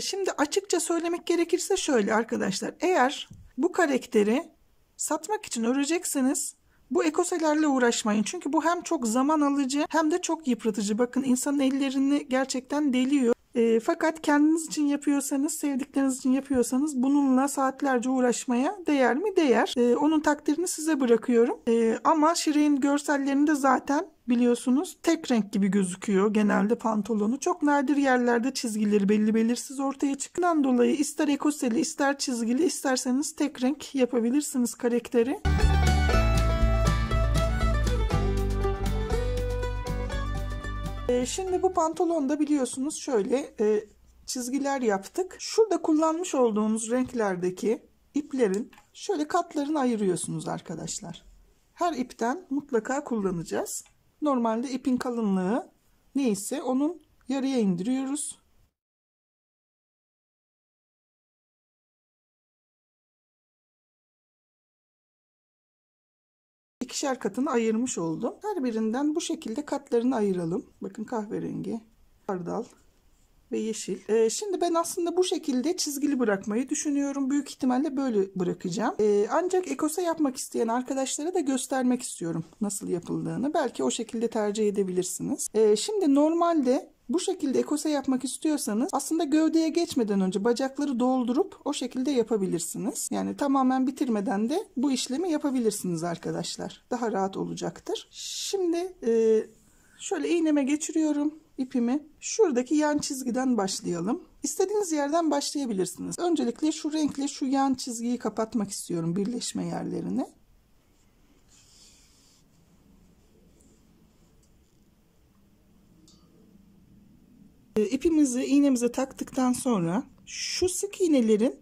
Şimdi açıkça söylemek gerekirse şöyle arkadaşlar. Eğer bu karakteri satmak için örecekseniz bu ekoselerle uğraşmayın. Çünkü bu hem çok zaman alıcı hem de çok yıpratıcı. Bakın insanın ellerini gerçekten deliyor. Fakat kendiniz için yapıyorsanız, sevdikleriniz için yapıyorsanız bununla saatlerce uğraşmaya değer mi? Değer. Onun takdirini size bırakıyorum. Ama Shireen görsellerinde zaten biliyorsunuz tek renk gibi gözüküyor genelde pantolonu. Çok nadir yerlerde çizgileri belli belirsiz ortaya çıkından dolayı ister ekoseli, ister çizgili, isterseniz tek renk yapabilirsiniz karakteri. Şimdi bu pantolonda biliyorsunuz şöyle çizgiler yaptık. Şurada kullanmış olduğunuz renklerdeki iplerin şöyle katlarını ayırıyorsunuz arkadaşlar. Her ipten mutlaka kullanacağız. Normalde ipin kalınlığı neyse onun yarıya indiriyoruz. İkişer katını ayırmış oldum. Her birinden bu şekilde katlarını ayıralım. Bakın kahverengi, hardal ve yeşil. Şimdi ben aslında bu şekilde çizgili bırakmayı düşünüyorum. Büyük ihtimalle böyle bırakacağım. Ancak ekose yapmak isteyen arkadaşlara da göstermek istiyorum nasıl yapıldığını. Belki o şekilde tercih edebilirsiniz. Şimdi normalde bu şekilde ekose yapmak istiyorsanız aslında gövdeye geçmeden önce bacakları doldurup o şekilde yapabilirsiniz. Yani tamamen bitirmeden de bu işlemi yapabilirsiniz arkadaşlar. Daha rahat olacaktır. Şimdi şöyle iğneme geçiriyorum ipimi. Şuradaki yan çizgiden başlayalım. İstediğiniz yerden başlayabilirsiniz. Öncelikle şu renkle şu yan çizgiyi kapatmak istiyorum, birleşme yerlerini. İpimizi iğnemize taktıktan sonra şu sık iğnelerin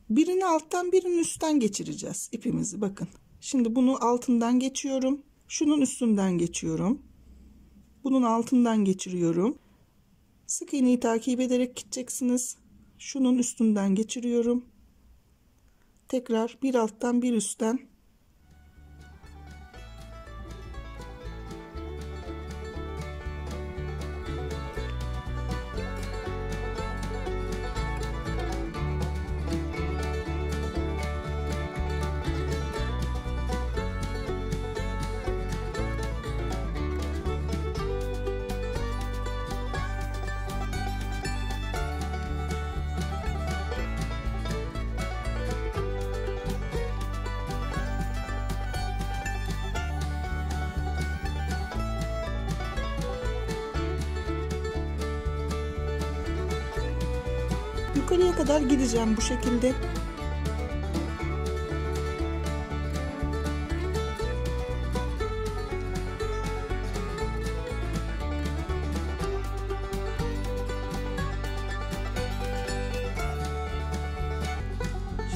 birini alttan birini üstten geçireceğiz ipimizi. Bakın şimdi bunu altından geçiyorum, şunun üstünden geçiyorum, bunun altından geçiriyorum. Sık iğneyi takip ederek gideceksiniz. Şunun üstünden geçiriyorum, tekrar bir alttan bir üstten. Yukarıya kadar gideceğim bu şekilde.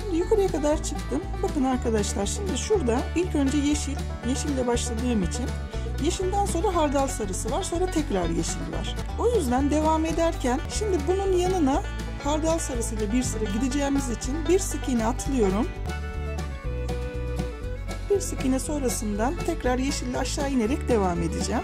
Şimdi yukarıya kadar çıktım. Bakın arkadaşlar, şimdi şurada ilk önce yeşille başladığım için yeşilden sonra hardal sarısı var, sonra tekrar yeşil var. O yüzden devam ederken şimdi bunun yanına hardal sarısıyla bir sıra gideceğimiz için bir sık iğne atlıyorum. Bir sık iğne sonrasından tekrar yeşille aşağı inerek devam edeceğim.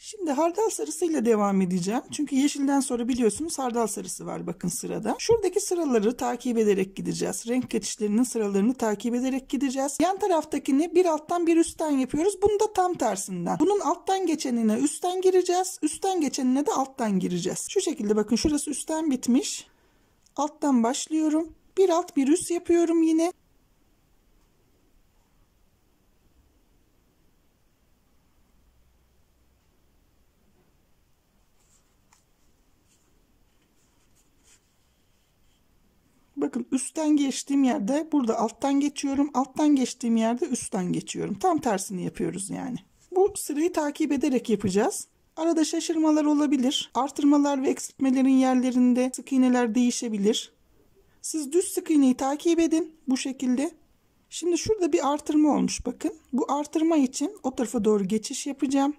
Şimdi hardal sarısıyla devam edeceğim. Çünkü yeşilden sonra biliyorsunuz hardal sarısı var bakın sırada. Şuradaki sıraları takip ederek gideceğiz. Renk geçişlerinin sıralarını takip ederek gideceğiz. Yan taraftakini bir alttan bir üstten yapıyoruz. Bunu da tam tersinden. Bunun alttan geçenine üstten gireceğiz. Üstten geçenine de alttan gireceğiz. Şu şekilde bakın, şurası üstten bitmiş. Alttan başlıyorum. Bir alt bir üst yapıyorum yine. Bakın üstten geçtiğim yerde burada alttan geçiyorum. Alttan geçtiğim yerde üstten geçiyorum. Tam tersini yapıyoruz yani. Bu sırayı takip ederek yapacağız. Arada şaşırmalar olabilir. Artırmalar ve eksiltmelerin yerlerinde sık iğneler değişebilir. Siz düz sık iğneyi takip edin bu şekilde. Şimdi şurada bir artırma olmuş bakın. Bu artırma için o tarafa doğru geçiş yapacağım.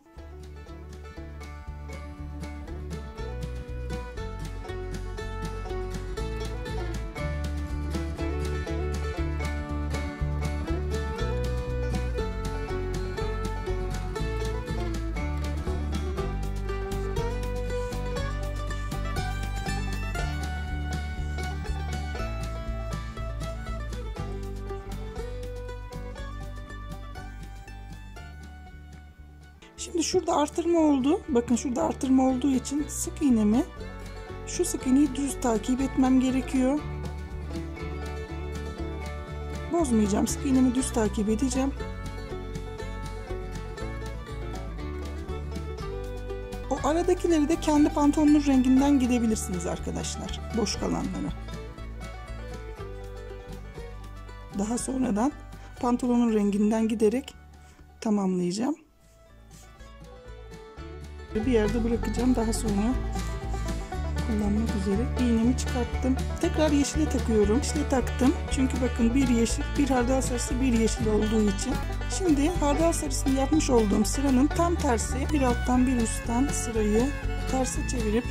Şimdi şurada artırma oldu. Bakın şurada artırma olduğu için sık iğnemi, şu sık iğneyi düz takip etmem gerekiyor. Bozmayacağım. Sık iğnemi düz takip edeceğim. O aradakileri de kendi pantolonun renginden gidebilirsiniz arkadaşlar. Boş kalanları. Daha sonradan pantolonun renginden giderek tamamlayacağım. Bir yerde bırakacağım. Daha sonra kullanmak üzere iğnemi çıkarttım. Tekrar yeşile takıyorum. Yeşile taktım. Çünkü bakın bir yeşil, bir hardal sarısı, bir yeşil olduğu için. Şimdi hardal sarısını yapmış olduğum sıranın tam tersi, bir alttan bir üstten sırayı terse çevirip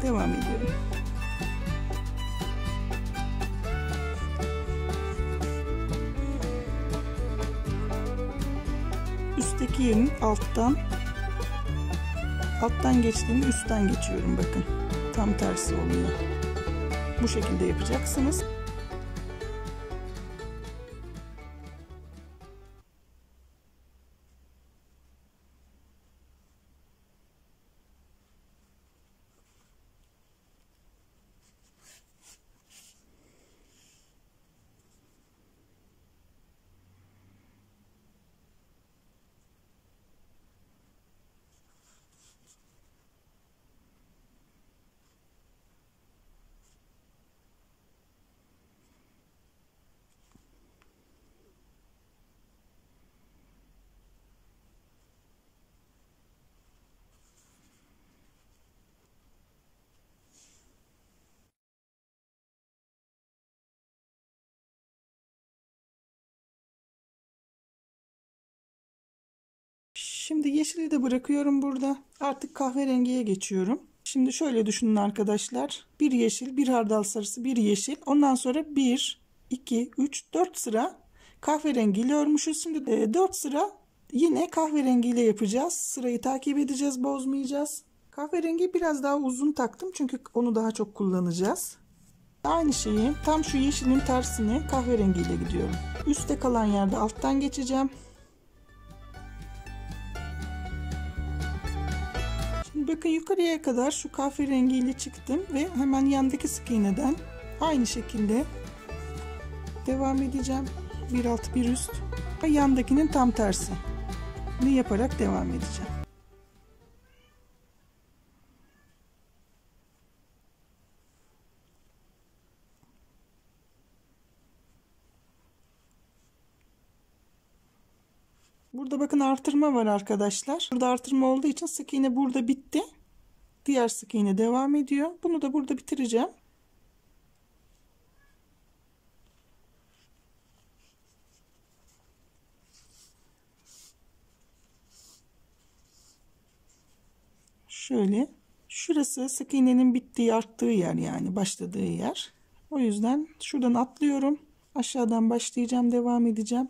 devam ediyorum. Üstteki yerin alttan geçtiğimi üstten geçiyorum, bakın. Tam tersi oluyor. Bu şekilde yapacaksınız. Şimdi yeşili de bırakıyorum burada. Artık kahverengiye geçiyorum. Şimdi şöyle düşünün arkadaşlar. Bir yeşil, bir hardal sarısı, bir yeşil. Ondan sonra 1, 2, 3, 4 sıra kahverengiyle örmüşüz. Şimdi 4 sıra yine kahverengiyle yapacağız. Sırayı takip edeceğiz, bozmayacağız. Kahverengi biraz daha uzun taktım çünkü onu daha çok kullanacağız. Aynı şeyi tam şu yeşilin tersine kahverengiyle gidiyorum. Üstte kalan yerde alttan geçeceğim. Bakın yukarıya kadar şu kahverengiyle çıktım ve hemen yandaki sık iğneden aynı şekilde devam edeceğim. Bir alt bir üst ve yandakinin tam tersi ne yaparak devam edeceğim. Burada bakın artırma var arkadaşlar. Burada artırma olduğu için sık iğne burada bitti. Diğer sık iğne devam ediyor. Bunu da burada bitireceğim. Şöyle. Şurası sık iğnenin bittiği, arttığı yer, yani başladığı yer. O yüzden şuradan atlıyorum. Aşağıdan başlayacağım, devam edeceğim.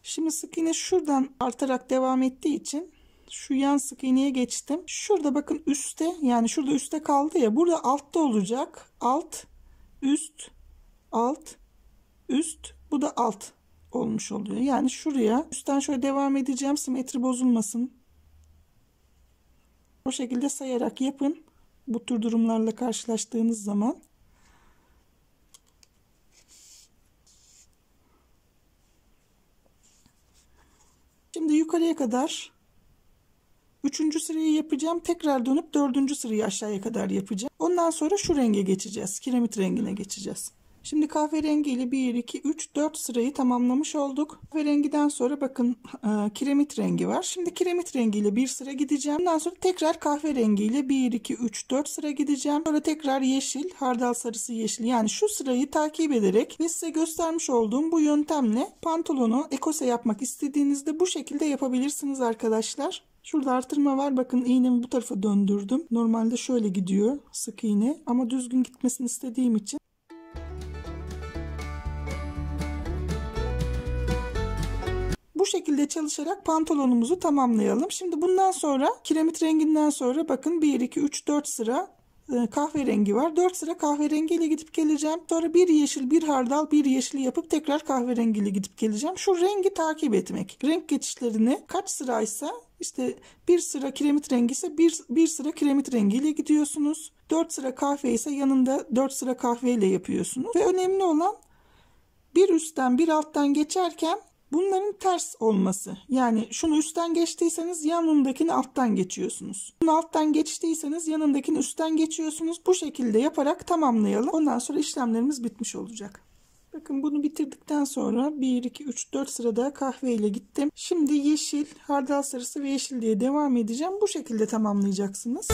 Şimdi sık iğne şuradan artarak devam ettiği için şu yan sık iğneye geçtim. Şurada bakın üstte, yani şurada üstte kaldı ya, burada altta olacak. Alt, üst, alt, üst, bu da alt olmuş oluyor. Yani şuraya üstten şöyle devam edeceğim, simetri bozulmasın. O şekilde sayarak yapın. Bu tür durumlarla karşılaştığınız zaman. Şimdi yukarıya kadar 3. sırayı yapacağım. Tekrar dönüp 4. sırayı aşağıya kadar yapacağım. Ondan sonra şu renge geçeceğiz. Kiremit rengine geçeceğiz. Şimdi kahverengi ile 1, 2, 3, 4 sırayı tamamlamış olduk. Kahverengiden sonra bakın kiremit rengi var. Şimdi kiremit rengiyle bir sıra gideceğim. Ondan sonra tekrar kahverengiyle 1, 2, 3, 4 sıra gideceğim. Sonra tekrar yeşil, hardal sarısı, yeşil. Yani şu sırayı takip ederek ve size göstermiş olduğum bu yöntemle pantolonu ekose yapmak istediğinizde bu şekilde yapabilirsiniz arkadaşlar. Şurada artırma var. Bakın iğnemi bu tarafa döndürdüm. Normalde şöyle gidiyor sık iğne ama düzgün gitmesini istediğim için bu bu şekilde çalışarak pantolonumuzu tamamlayalım. Şimdi bundan sonra kiremit renginden sonra bakın 1, 2, 3, 4 sıra kahverengi var. 4 sıra kahverengiyle gidip geleceğim. Sonra bir yeşil, bir hardal, bir yeşil yapıp tekrar kahverengiyle gidip geleceğim. Şu rengi takip etmek. Renk geçişlerini kaç sıraysa işte bir sıra kiremit rengi ise bir sıra kiremit rengiyle gidiyorsunuz. 4 sıra kahve ise yanında 4 sıra kahveyle yapıyorsunuz. Ve önemli olan bir üstten bir alttan geçerken bunların ters olması. Yani şunu üstten geçtiyseniz yanındakini alttan geçiyorsunuz. Bunu alttan geçtiyseniz yanındakini üstten geçiyorsunuz. Bu şekilde yaparak tamamlayalım. Ondan sonra işlemlerimiz bitmiş olacak. Bakın bunu bitirdikten sonra 1, 2, 3, 4 sırada kahve ile gittim. Şimdi yeşil, hardal sarısı ve yeşil diye devam edeceğim. Bu şekilde tamamlayacaksınız.